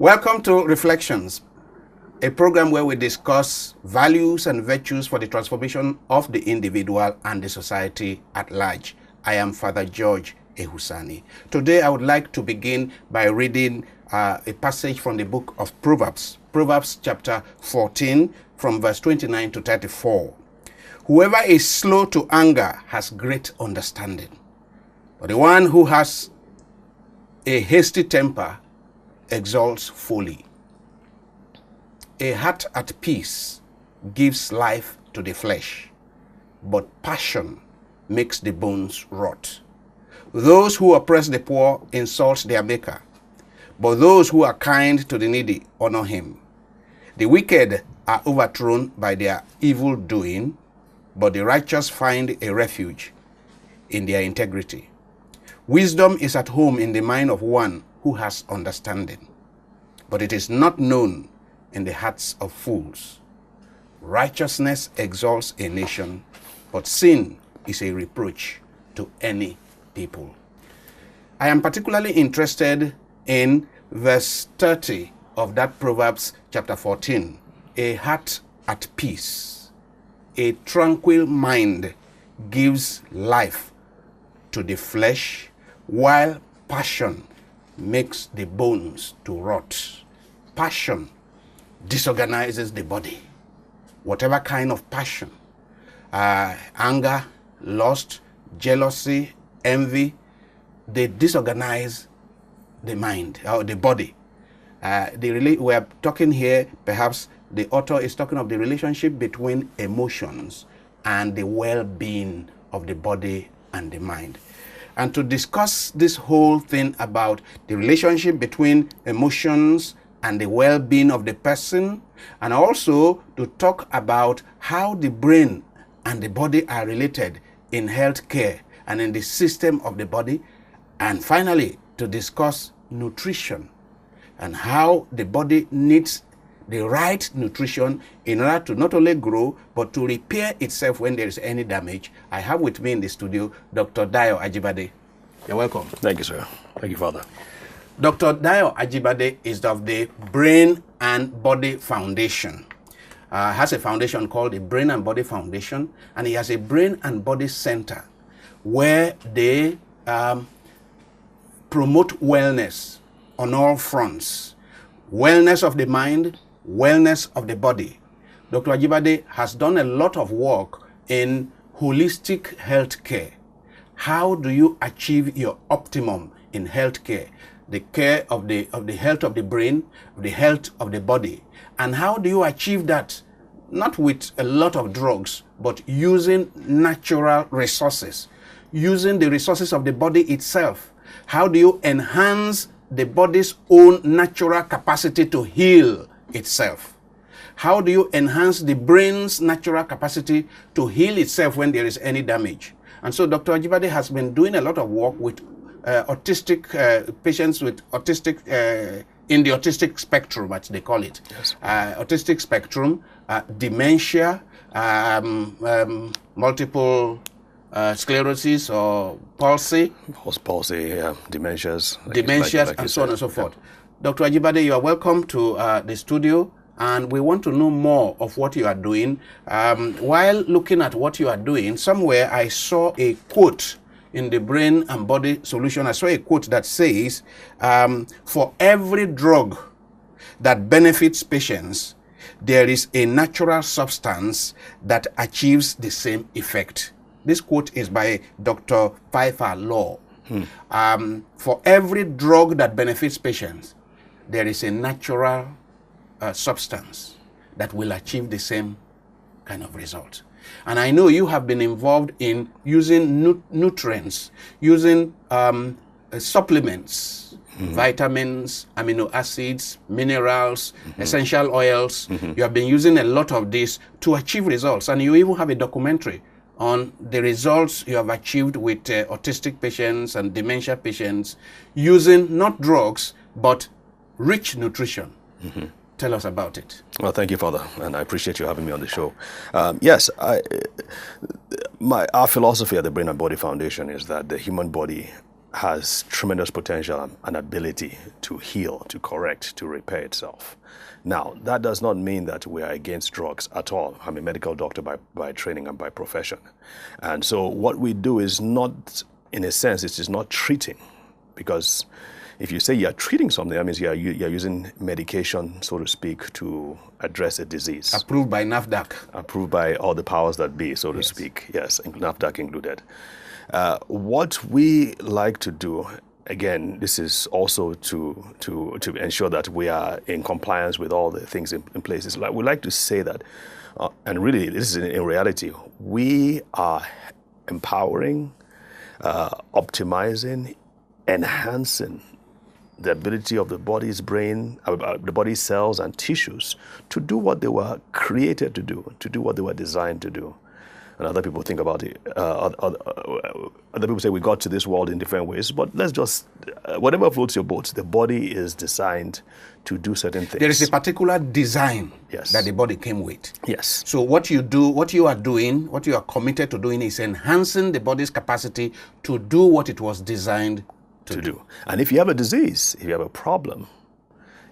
Welcome to Reflections, a program where we discuss values and virtues for the transformation of the individual and the society at large. I am Father George Ehusani. Today I would like to begin by reading a passage from the book of Proverbs, Proverbs chapter 14 from verse 29 to 34. Whoever is slow to anger has great understanding, but the one who has a hasty temper exalts folly. A heart at peace gives life to the flesh, but passion makes the bones rot. Those who oppress the poor insult their maker, but those who are kind to the needy honor him. The wicked are overthrown by their evil doing, but the righteous find a refuge in their integrity. Wisdom is at home in the mind of one who has understanding, but it is not known in the hearts of fools. Righteousness exalts a nation, but sin is a reproach to any people. I am particularly interested in verse 30 of that Proverbs chapter 14. A heart at peace, a tranquil mind gives life to the flesh, while passion makes the bones to rot. Passion disorganizes the body. Whatever kind of passion, anger, lust, jealousy, envy, they disorganize the mind or the body. We are talking here, perhaps the author is talking of the relationship between emotions and the well-being of the body and the mind. And to discuss this whole thing about the relationship between emotions and the well-being of the person, and also to talk about how the brain and the body are related in healthcare and in the system of the body, and finally to discuss nutrition and how the body needs the right nutrition in order to not only grow but to repair itself when there is any damage. I have with me in the studio Dr. Dayo Ajibade. You're welcome. Thank you, sir. Thank you, Father. Dr. Dayo Ajibade is of the Brain and Body Foundation. Has a foundation called the Brain and Body Foundation, and he has a Brain and Body Center where they promote wellness on all fronts. Wellness of the mind, wellness of the body. Dr. Ajibade has done a lot of work in holistic health care. How do you achieve your optimum in health care? The care of the health of the brain, the health of the body. And how do you achieve that? Not with a lot of drugs, but using natural resources, using the resources of the body itself. How do you enhance the body's own natural capacity to heal itself? How do you enhance the brain's natural capacity to heal itself when there is any damage? And so Dr. Ajibade has been doing a lot of work with autistic patients with autistic, in the autistic spectrum, as they call it. Yes. Autistic spectrum, dementia, multiple sclerosis or palsy. Palsy, dementias. Dementias, and so on and so forth. Dr. Ajibade, you are welcome to the studio, and we want to know more of what you are doing. While looking at what you are doing, somewhere I saw a quote in the Brain and Body Solution. I saw a quote that says, for every drug that benefits patients, there is a natural substance that achieves the same effect. This quote is by Dr. Pfeiffer Law. For every drug that benefits patients, there is a natural substance that will achieve the same kind of result. And I know you have been involved in using nutrients, using supplements, vitamins, amino acids, minerals, essential oils. You have been using a lot of this to achieve results. And you even have a documentary on the results you have achieved with autistic patients and dementia patients using not drugs, but rich nutrition. Tell us about it. Well, thank you, Father, and I appreciate you having me on the show. Yes, our philosophy at the Brain and Body Foundation is that the human body has tremendous potential and ability to heal, to correct, to repair itself. Now, that does not mean that we are against drugs at all. I'm a medical doctor by training and by profession. And so what we do is not, in a sense, it is not treating. Because if you say you're treating something, that means you're using medication, so to speak, to address a disease. Approved by NAFDAC. Approved by all the powers that be, so to speak. Yes, NAFDAC included. What we like to do, again, this is also to ensure that we are in compliance with all the things in place. It's like we like to say that, and really, this is in reality, we are empowering, optimizing, enhancing the ability of the body's brain, the body's cells and tissues to do what they were created to do what they were designed to do. And other people think about it. Other people say we got to this world in different ways, but let's just, whatever floats your boat, the body is designed to do certain things. There is a particular design that the body came with. Yes. So what you do, what you are doing, what you are committed to doing is enhancing the body's capacity to do what it was designed to do. And if you have a disease, if you have a problem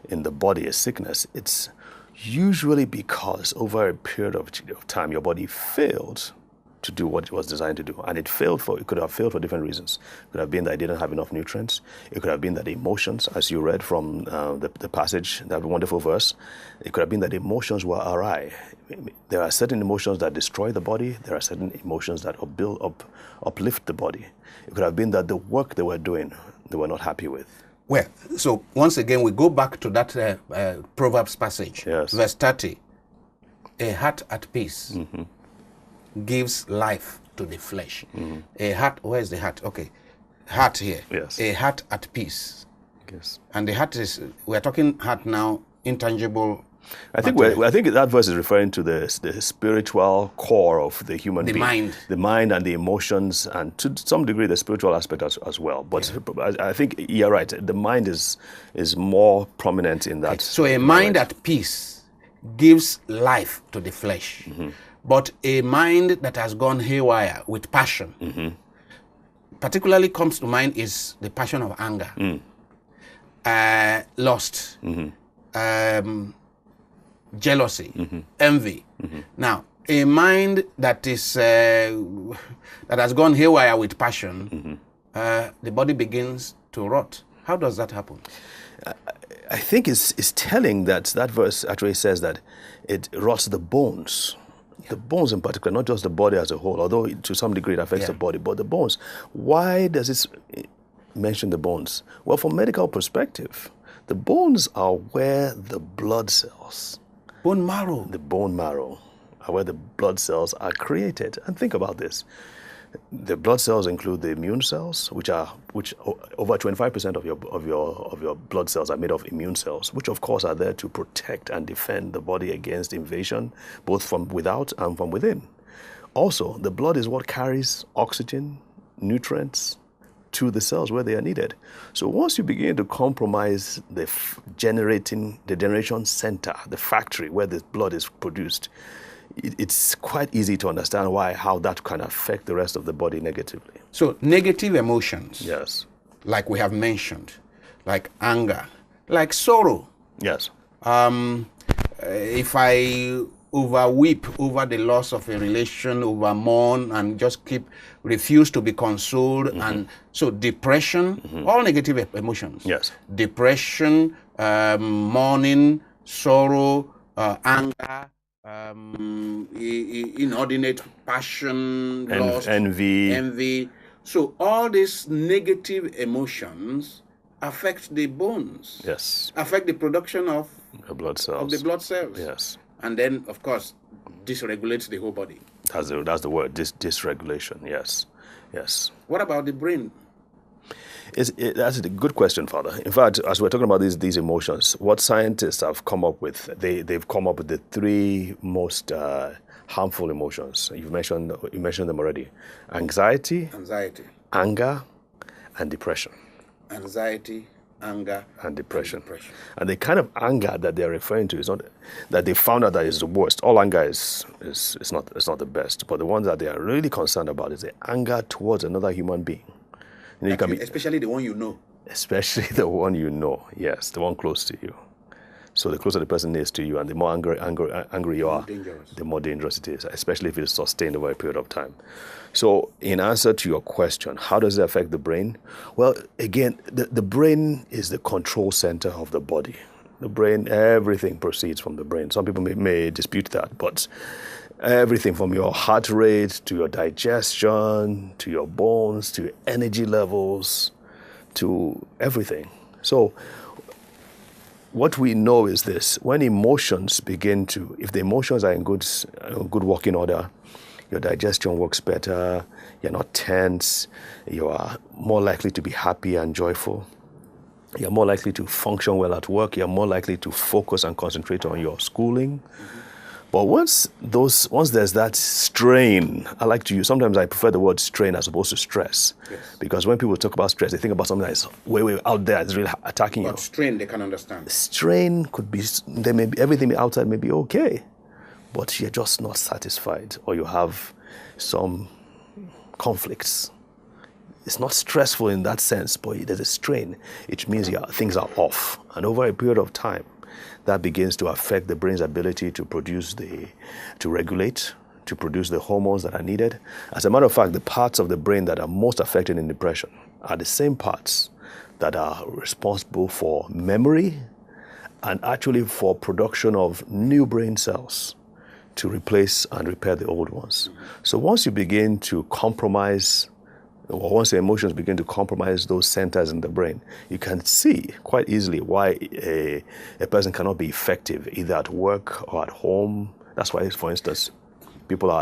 in the body, a sickness, it's usually because over a period of time, your body failed to do what it was designed to do. And it could have failed for different reasons. It could have been that it didn't have enough nutrients. It could have been that the emotions, as you read from the passage, that wonderful verse, it could have been that the emotions were awry. There are certain emotions that destroy the body. There are certain emotions that uplift the body. It could have been that the work they were doing, they were not happy with. Well, so once again, we go back to that Proverbs passage, verse 30. A heart at peace gives life to the flesh. A heart, where is the heart? Okay, heart here. Yes. A heart at peace. Yes. And the heart is, we're talking heart now, intangible. I think that verse is referring to the spiritual core of the human being. The mind and the emotions, and to some degree the spiritual aspect as well. But I think you're right. The mind is more prominent in that. Right. So a mind at peace gives life to the flesh. But a mind that has gone haywire with passion, particularly comes to mind is the passion of anger, lust, jealousy, envy. Now, a mind that is that has gone haywire with passion, the body begins to rot. How does that happen? I think it's telling that verse actually says that it rots the bones. The bones in particular, not just the body as a whole, although to some degree it affects the body, but the bones. Why does it mention the bones? Well, from medical perspective, the bones are where the blood cells, bone marrow. The bone marrow are where the blood cells are created. And think about this. The blood cells include the immune cells, which over 25% of your blood cells are made of immune cells, which of course are there to protect and defend the body against invasion, both from without and from within. Also, the blood is what carries oxygen, nutrients to the cells where they are needed. So once you begin to compromise the generation center, the factory where the blood is produced, it's quite easy to understand how that can affect the rest of the body negatively. So negative emotions, yes, like we have mentioned, like anger, like sorrow. Yes. If I overweep over the loss of a relation, over mourn, and just refuse to be consoled, and so depression, all negative emotions. Yes. Depression, mourning, sorrow, anger, inordinate passion, lust, envy. So all these negative emotions affect the bones. Yes. Affect the production of the blood cells. Yes. And then, of course, dysregulates the whole body. That's the word, dysregulation. Yes. Yes. What about the brain? That's a good question, Father. In fact, as we're talking about these emotions, what scientists have come up with, they've come up with the three most harmful emotions. You mentioned them already: anxiety, anger, and depression. Anxiety, anger, and depression. And the kind of anger that they're referring to is not that they found out that is the worst. All anger is not the best, but the ones that they are really concerned about is the anger towards another human being. You can be, especially the one you know. especially the one you know. Yes, the one close to you. So the closer the person is to you, and the more angry you are, the more dangerous it is, especially if it's sustained over a period of time. So in answer to your question, how does it affect the brain? Well, again, the brain is the control center of the body. The brain, everything proceeds from the brain. Some people may dispute that, but everything from your heart rate to your digestion, to your bones, to your energy levels, to everything. So what we know is this: when emotions begin to, if the emotions are in good working order, your digestion works better, you're not tense, you are more likely to be happy and joyful, you're more likely to function well at work, you're more likely to focus and concentrate on your schooling. But once there's that strain, sometimes I prefer the word strain as opposed to stress. Yes. Because when people talk about stress, they think about something that's way out there, it's really attacking you. But strain, they can understand. Strain could be, everything outside may be okay, but you're just not satisfied, or you have some conflicts. It's not stressful in that sense, but there's a strain. It means things are off. And over a period of time, that begins to affect the brain's ability to regulate, to produce the hormones that are needed. As a matter of fact, the parts of the brain that are most affected in depression are the same parts that are responsible for memory and actually for production of new brain cells to replace and repair the old ones. So once you begin to compromise, or once the emotions begin to compromise those centers in the brain, you can see quite easily why a person cannot be effective either at work or at home. That's why, for instance, people who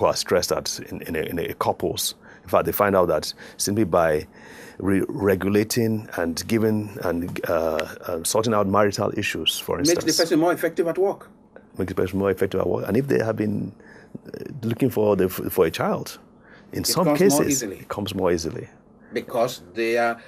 are stressed in a couples, in fact, they find out that simply by regulating and giving and sorting out marital issues, for instance, makes the person more effective at work. Makes the person more effective at work. And if they have been looking for a child, in some cases, it comes more easily. Because their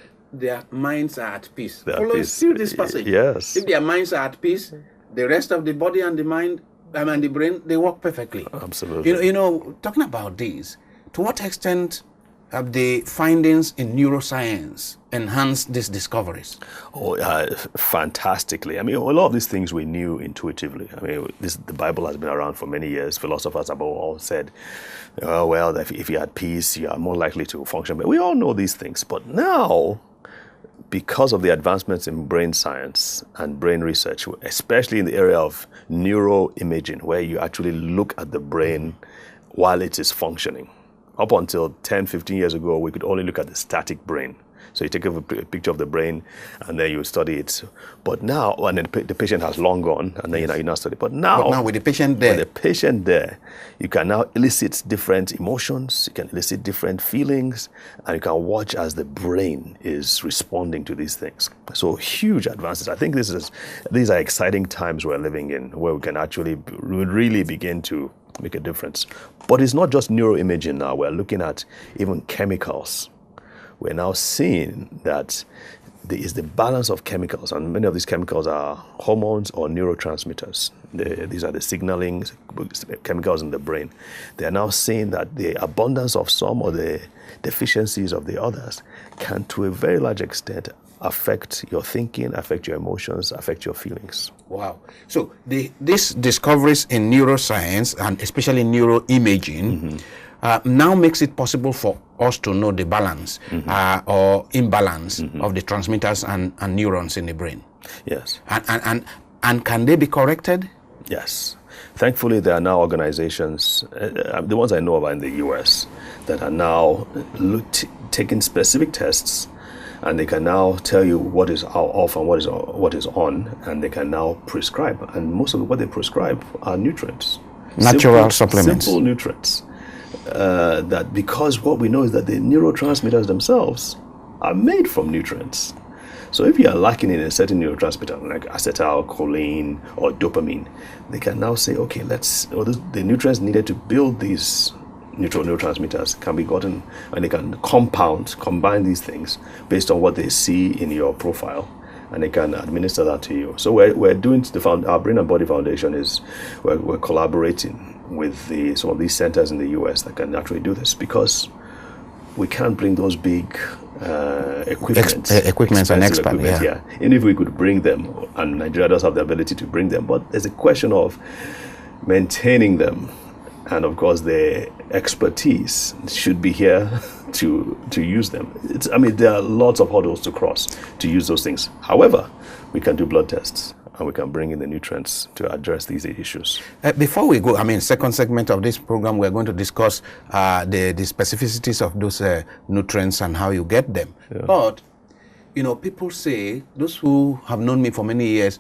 minds are at peace. See this passage. Yes. If their minds are at peace, the rest of the body and the mind, and the brain, they work perfectly. Absolutely. You know, talking about this, to what extent have the findings in neuroscience enhanced these discoveries? Fantastically. I mean, a lot of these things we knew intuitively. I mean, the Bible has been around for many years. Philosophers have all said, well, if you're at peace, you are more likely to function. But we all know these things. But now, because of the advancements in brain science and brain research, especially in the area of neuroimaging, where you actually look at the brain while it is functioning. Up until 10, 15 years ago, we could only look at the static brain. So you take a picture of the brain and then you study it. But now, and then the patient has long gone, and then you now study. But now with the patient there, you can now elicit different emotions, you can elicit different feelings, and you can watch as the brain is responding to these things. So huge advances. I think these are exciting times we're living in, where we can actually really begin to make a difference. But it's not just neuroimaging now. We're looking at even chemicals. We're now seeing that there is the balance of chemicals, and many of these chemicals are hormones or neurotransmitters. These are the signaling chemicals in the brain. They are now seeing that the abundance of some or the deficiencies of the others can, to a very large extent, affect your thinking, affect your emotions, affect your feelings. Wow. So these discoveries in neuroscience, and especially neuroimaging, now makes it possible for us to know the balance or imbalance of the transmitters and neurons in the brain. Yes. And can they be corrected? Yes. Thankfully, there are now organizations, the ones I know of are in the US, that are now taking specific tests, and they can now tell you what is off and what is on, and they can now prescribe. And most of what they prescribe are nutrients. Natural supplements. Simple nutrients. That because what we know is that the neurotransmitters themselves are made from nutrients. So if you are lacking in a certain neurotransmitter like acetylcholine or dopamine, they can now say, okay, the nutrients needed to build these neurotransmitters can be gotten, and they can combine these things based on what they see in your profile, and they can administer that to you. So we're doing our Brain and Body Foundation is we're collaborating with some of these centers in the US that can actually do this, because we can't bring those big equipments and expert, yeah. Even if we could bring them, and Nigeria does have the ability to bring them, but there's a question of maintaining them, and of course the expertise should be here to use them. There are lots of hurdles to cross to use those things. However, we can do blood tests and we can bring in the nutrients to address these issues. Before we go, second segment of this program, we're going to discuss the specificities of those nutrients and how you get them. Yeah. But, people say, those who have known me for many years,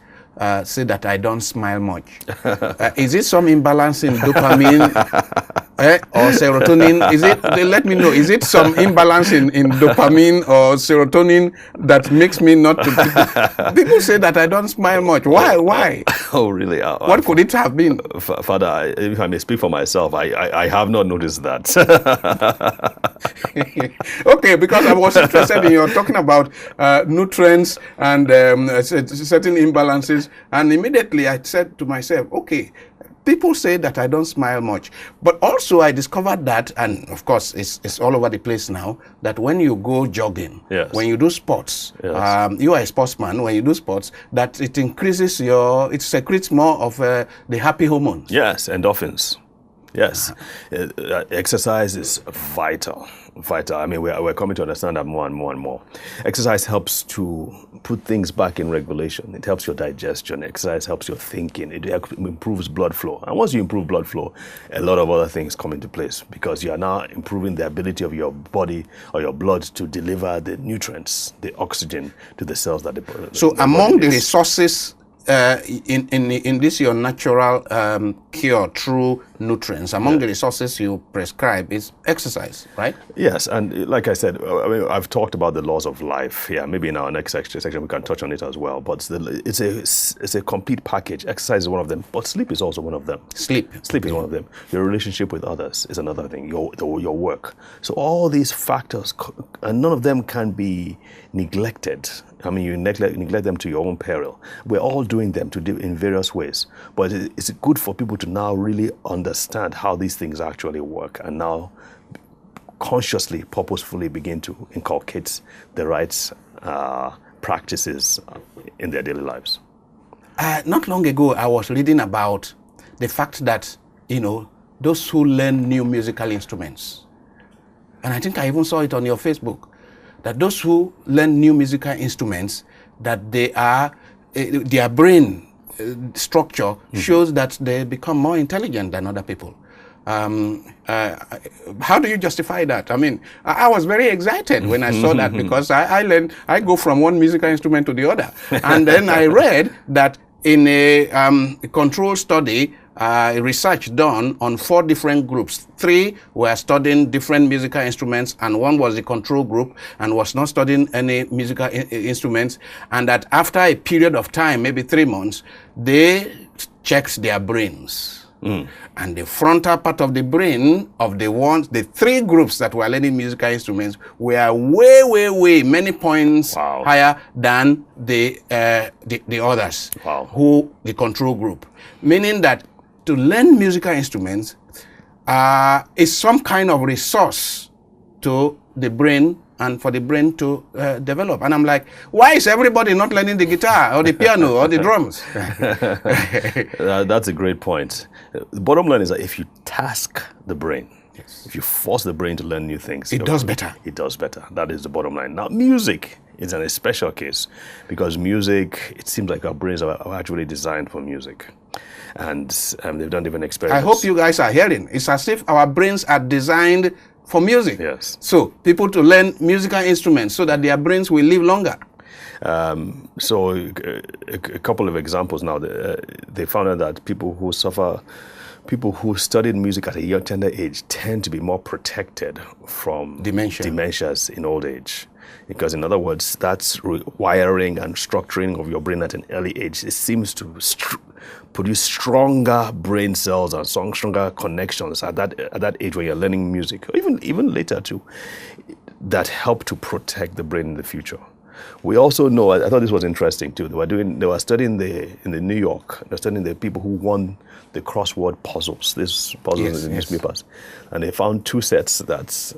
say that I don't smile much. Is it some imbalance in dopamine or serotonin? Let me know, is it some imbalance in dopamine or serotonin that makes me not to... People say that I don't smile much. Why? Oh, really? What could it have been? Father, if I may speak for myself, I have not noticed that. Okay, because I was interested in your talking about nutrients and certain imbalances, and immediately I said to myself, okay, people say that I don't smile much, but also I discovered that, and of course it's all over the place now, that when you go jogging, yes, when you do sports, yes, you are a sportsman, when you do sports, that it increases it secretes more of the happy hormones. Yes, endorphins. Yes, exercise is vital. We're coming to understand that more and more and more. Exercise helps to put things back in regulation. It helps your digestion. Exercise helps your thinking. It improves blood flow. And once you improve blood flow, a lot of other things come into place, because you are now improving the ability of your body or your blood to deliver the nutrients, the oxygen to the cells that So among the resources in this your natural cure through nutrients, among the resources you prescribe is exercise, right? Yes, and like I said, I've talked about the laws of life here. Maybe in our next section we can touch on it as well. But it's a complete package. Exercise is one of them, but sleep is also one of them. Sleep is one of them. Your relationship with others is another thing. Your work. So all these factors, and none of them can be neglected. You neglect them to your own peril. We're all doing them in various ways, but it's good for people to now really understand how these things actually work, and now consciously, purposefully begin to inculcate the right practices in their daily lives. Not long ago, I was reading about the fact that, those who learn new musical instruments, and I think I even saw it on your Facebook, that those who learn new musical instruments, that their brain structure shows that they become more intelligent than other people. How do you justify that? I was very excited when I saw that, because I go from one musical instrument to the other. And then I read that in a control study, research done on 4 different groups. 3 were studying different musical instruments, and 1 was the control group and was not studying any musical instruments. And that after a period of time, maybe 3 months, they checked their brains. And the frontal part of the brain of the 3 groups that were learning musical instruments were way many points higher than the others, who the control group. Meaning that to learn musical instruments is some kind of resource to the brain, and for the brain to develop. And I'm like, why is everybody not learning the guitar or the piano or the drums? That's a great point. The bottom line is that if you task the brain, if you force the brain to learn new things, it does better. It does better. That is the bottom line. Now, music is a special case, because music, it seems like our brains are actually designed for music. And they've done different experiments. I hope you guys are hearing. It's as if our brains are designed for music. Yes. So people to learn musical instruments so that their brains will live longer. So a couple of examples now. They found out that people who studied music at a tender age tend to be more protected from dementias in old age. Because in other words, that's wiring and structuring of your brain at an early age. It seems to produce stronger brain cells and stronger connections at that age when you're learning music, or even later too, that help to protect the brain in the future. We also know, I thought this was interesting too, they were studying in New York, they're studying the people who won the crossword puzzles, these puzzles in the newspapers, and they found 2 sets that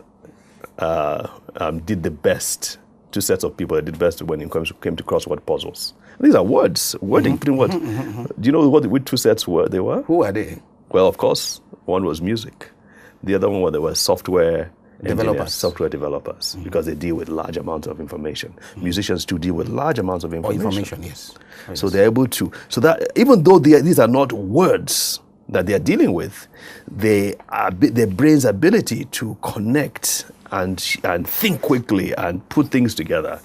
did the best. Two sets of people that did best when it came to crossword puzzles. These are words, wording, putting words. Do you know which two sets they were? Who are they? Well, of course, one was music. The other one, they were software developers, because they deal with large amounts of information. Musicians too deal with large amounts of information. Yes. So they're able to, so that even though these are not words that they're dealing with, their brain's ability to connect and think quickly and put things together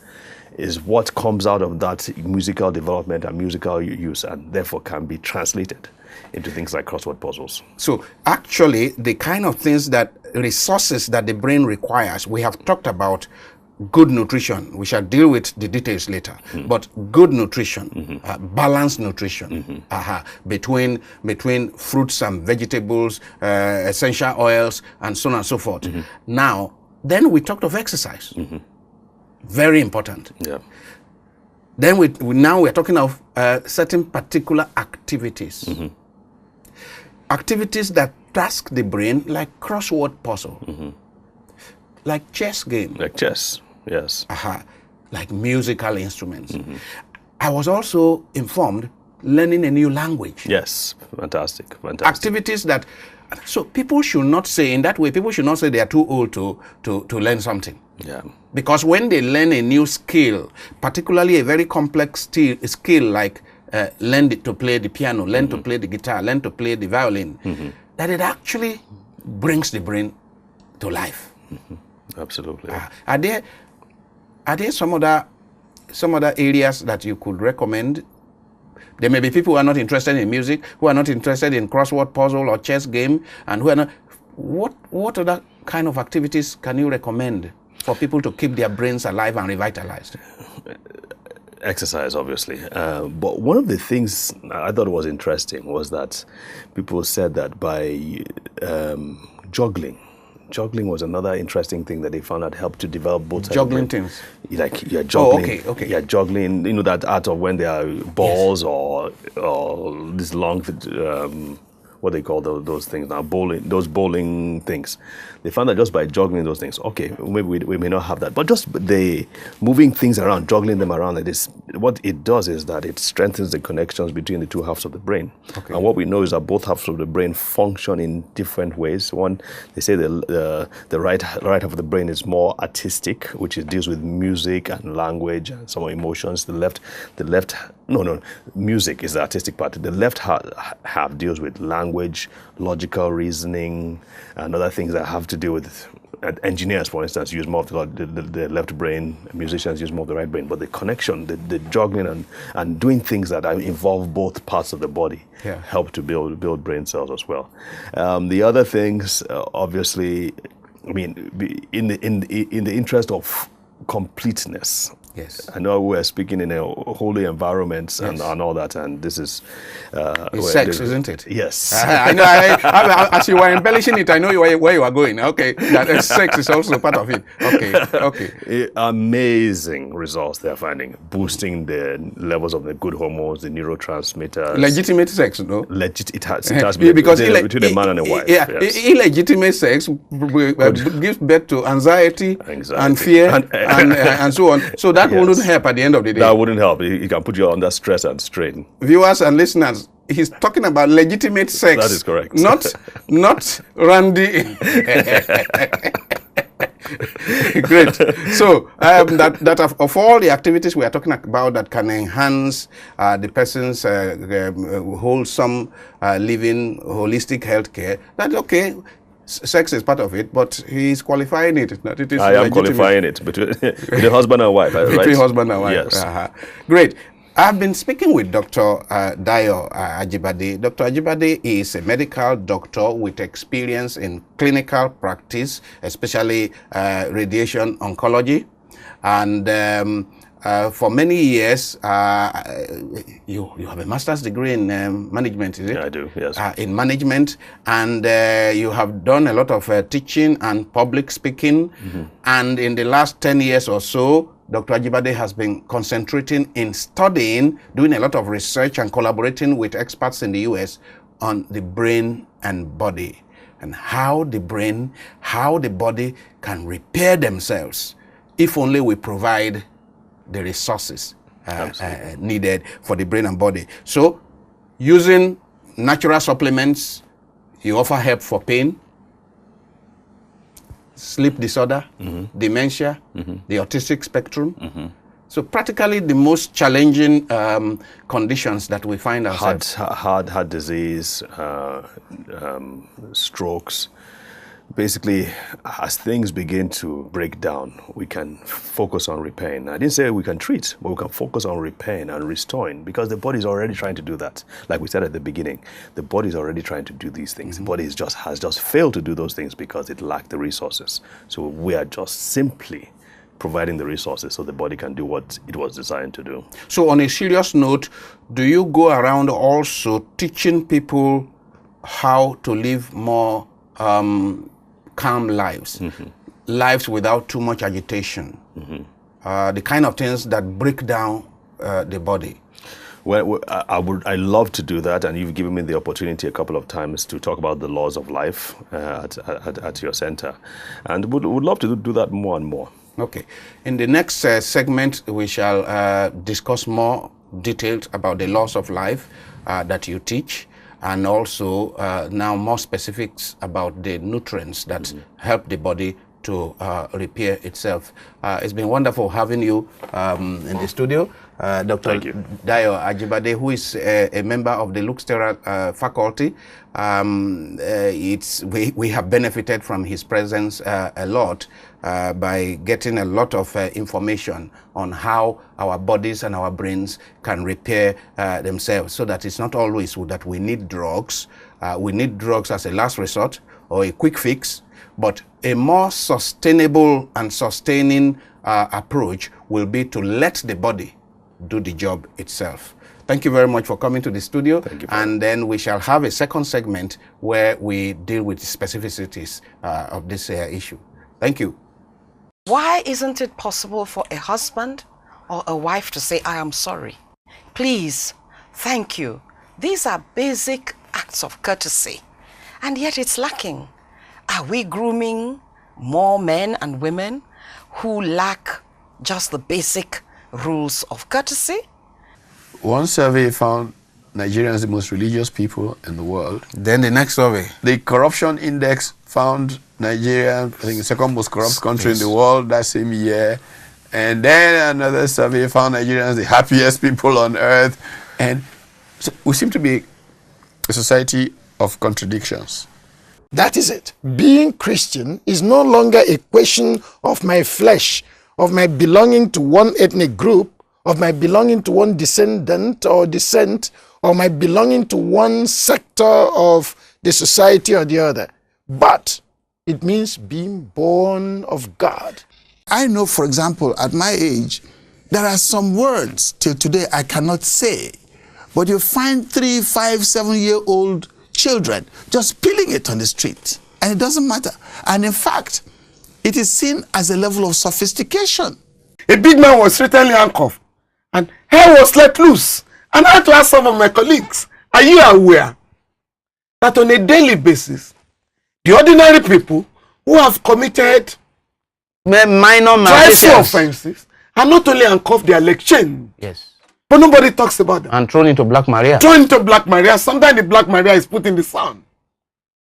is what comes out of that musical development and musical use, and therefore can be translated into things like crossword puzzles. So actually, the kind of things resources that the brain requires, we have talked about good nutrition. We shall deal with the details later. But good nutrition, balanced nutrition, between fruits and vegetables, essential oils, and so on and so forth. Now, then we talked of exercise. Very important. Yeah. Then now we're talking of certain particular activities. Activities that task the brain, like crossword puzzle, like chess game. Like chess, yes. Like musical instruments. I was also informed learning a new language. Yes, fantastic. Activities that, so people should not say, in that way, people should not say they are too old to learn something. Yeah. Because when they learn a new skill, particularly a very complex skill like learn to play the piano, learn to play the guitar, learn to play the violin, that it actually brings the brain to life. Absolutely. Are there some other areas that you could recommend? There may be people who are not interested in music, who are not interested in crossword puzzle or chess game, and who are not. What other kind of activities can you recommend for people to keep their brains alive and revitalized? Exercise, obviously. But one of the things I thought was interesting was that people said that by juggling was another interesting thing that they found that helped to develop both sides. Juggling things. Like you're juggling. Oh, okay. You're juggling, that art of when there are balls or this long, what they call those things now, those bowling things. They found that just by juggling those things, okay, maybe we may not have that, but just the moving things around, juggling them around like this, what it does is that it strengthens the connections between the two halves of the brain. Okay. And what we know is that both halves of the brain function in different ways. One, they say the right half of the brain is more artistic, which deals with music and language and some emotions. Music is the artistic part. The left half deals with language, logical reasoning, and other things that have to do with engineers, for instance, use more of the left brain. Musicians use more of the right brain. But the connection, the juggling and doing things that involve both parts of the body help to build brain cells as well. The other things, obviously, I mean, in the interest of completeness. Yes. I know we're speaking in a holy environment and all that, and this is... it's sex, isn't it? Yes. I know. As you were embellishing it, I know where you are going. Okay, that sex is also part of it. Okay. Amazing results they're finding, boosting the levels of the good hormones, the neurotransmitters. Legitimate sex, no? It has between a man and a wife. Yeah, yes. Illegitimate sex gives birth to anxiety and fear and so on. So that wouldn't help at the end of the day. That wouldn't help. It can put you under stress and strain. Viewers and listeners, he's talking about legitimate sex. That is correct. Not randy. Great. So that of all the activities we are talking about that can enhance the person's wholesome living, holistic healthcare, that's okay. Sex is part of it, but he's qualifying it. That it is I am qualifying it between the husband and wife, right? Between husband and wife. Yes. Great. I've been speaking with Dr. Dayo AJIBADE. Dr. AJIBADE is a medical doctor with experience in clinical practice, especially radiation oncology. And for many years, you have a master's degree in management, is it? Yeah, I do, yes. In management, and you have done a lot of teaching and public speaking. And in the last 10 years or so, Dr. AJIBADE has been concentrating in studying, doing a lot of research and collaborating with experts in the US on the brain and body. and how the brain, how the body can repair themselves if only we provide the resources needed for the brain and body. So, using natural supplements, you offer help for pain, sleep disorder, dementia, the autistic spectrum. So practically the most challenging conditions that we find ourselves. Heart disease, strokes. Basically, as things begin to break down, we can focus on repairing. I didn't say we can treat, but we can focus on repairing and restoring, because the body is already trying to do that. Like we said at the beginning, the body is already trying to do these things. The body has just failed to do those things because it lacked the resources. So we are just simply providing the resources so the body can do what it was designed to do. So on a serious note, do you go around also teaching people how to live more calm lives, lives without too much agitation, the kind of things that break down the body? Well, I love to do that, and you've given me the opportunity a couple of times to talk about the laws of life at your center, and would love to do that more and more. Okay. In the next segment, we shall discuss more details about the laws of life that you teach, and also now more specifics about the nutrients that help the body to repair itself. It's been wonderful having you in the studio. Dr. Dayo AJIBADE, who is a member of the Luke Sterile faculty. We have benefited from his presence a lot by getting a lot of information on how our bodies and our brains can repair themselves, so that it's not always that we need drugs. We need drugs as a last resort or a quick fix, but a more sustainable and sustaining approach will be to let the body do the job itself. Thank you very much for coming to the studio. Thank you. And then we shall have a second segment where we deal with the specificities of this issue. Thank you. Why isn't it possible for a husband or a wife to say, I am sorry, please, thank you? These are basic acts of courtesy, and yet it's lacking. Are we grooming more men and women who lack just the basic rules of courtesy? One survey found Nigerians the most religious people in the world. Then the next survey. The corruption index found Nigeria, I think, the second most corrupt country in the world that same year. And then another survey found Nigerians the happiest people on earth. And so we seem to be a society of contradictions. That is it. Being Christian is no longer a question of my flesh, of my belonging to one ethnic group, of my belonging to one descent, or my belonging to one sector of the society or the other. But it means being born of God. I know, for example, at my age, there are some words till today I cannot say. But you find 3, 5, 7-year-old children just peeling it on the street. And it doesn't matter. And in fact, it is seen as a level of sophistication. A big man was certainly handcuffed, and hair was let loose. And I had to ask some of my colleagues, are you aware that on a daily basis, the ordinary people who have committed minor offenses are not only handcuffed, they are like chained. Yes. But nobody talks about them. And thrown into Black Maria. Thrown into Black Maria. Sometimes the Black Maria is put in the sun.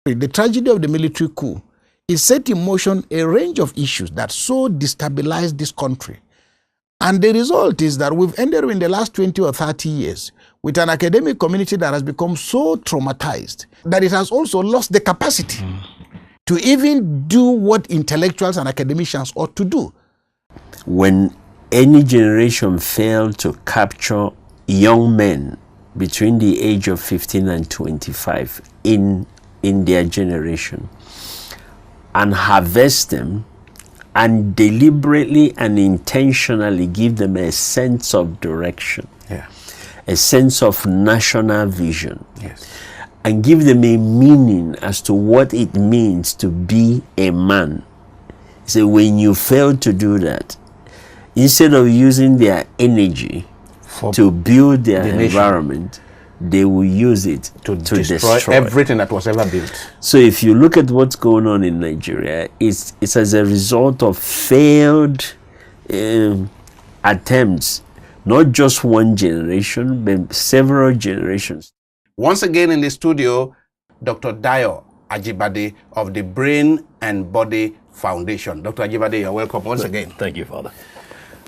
The tragedy of the military coup is set in motion a range of issues that so destabilize this country. And the result is that we've ended in the last 20 or 30 years with an academic community that has become so traumatized that it has also lost the capacity to even do what intellectuals and academicians ought to do. When any generation failed to capture young men between the age of 15 and 25 in their generation and harvest them and deliberately and intentionally give them a sense of direction, a sense of national vision, and give them a meaning as to what it means to be a man. So when you fail to do that, instead of using their energy to build their environment, they will use it to destroy everything that was ever built. So if you look at what's going on in Nigeria, it's as a result of failed attempts, not just one generation, but several generations. Once again in the studio, Dr. Dayo AJIBADE of the Brain and Body Foundation. Dr. AJIBADE, you're welcome once again. Thank you, Father.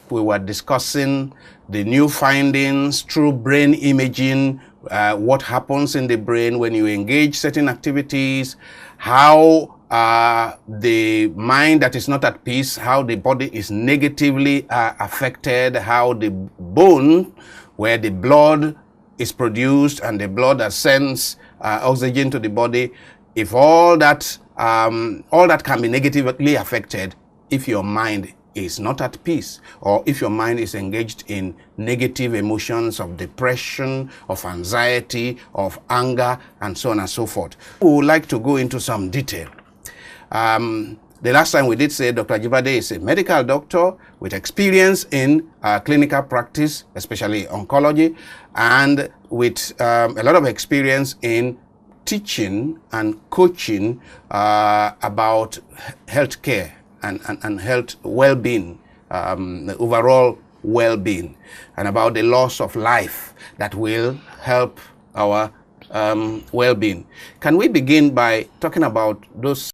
We were discussing the new findings through brain imaging, what happens in the brain when you engage certain activities, how the mind that is not at peace, how the body is negatively affected, how the bone, where the blood is produced and the blood that sends oxygen to the body, if all that can be negatively affected if your mind is not at peace, or if your mind is engaged in negative emotions of depression, of anxiety, of anger, and so on and so forth. We would like to go into some detail. The last time we did say Dr. AJIBADE is a medical doctor with experience in clinical practice, especially oncology, and with a lot of experience in teaching and coaching about healthcare and health well-being, the overall well-being, and about the loss of life that will help our well-being. Can we begin by talking about those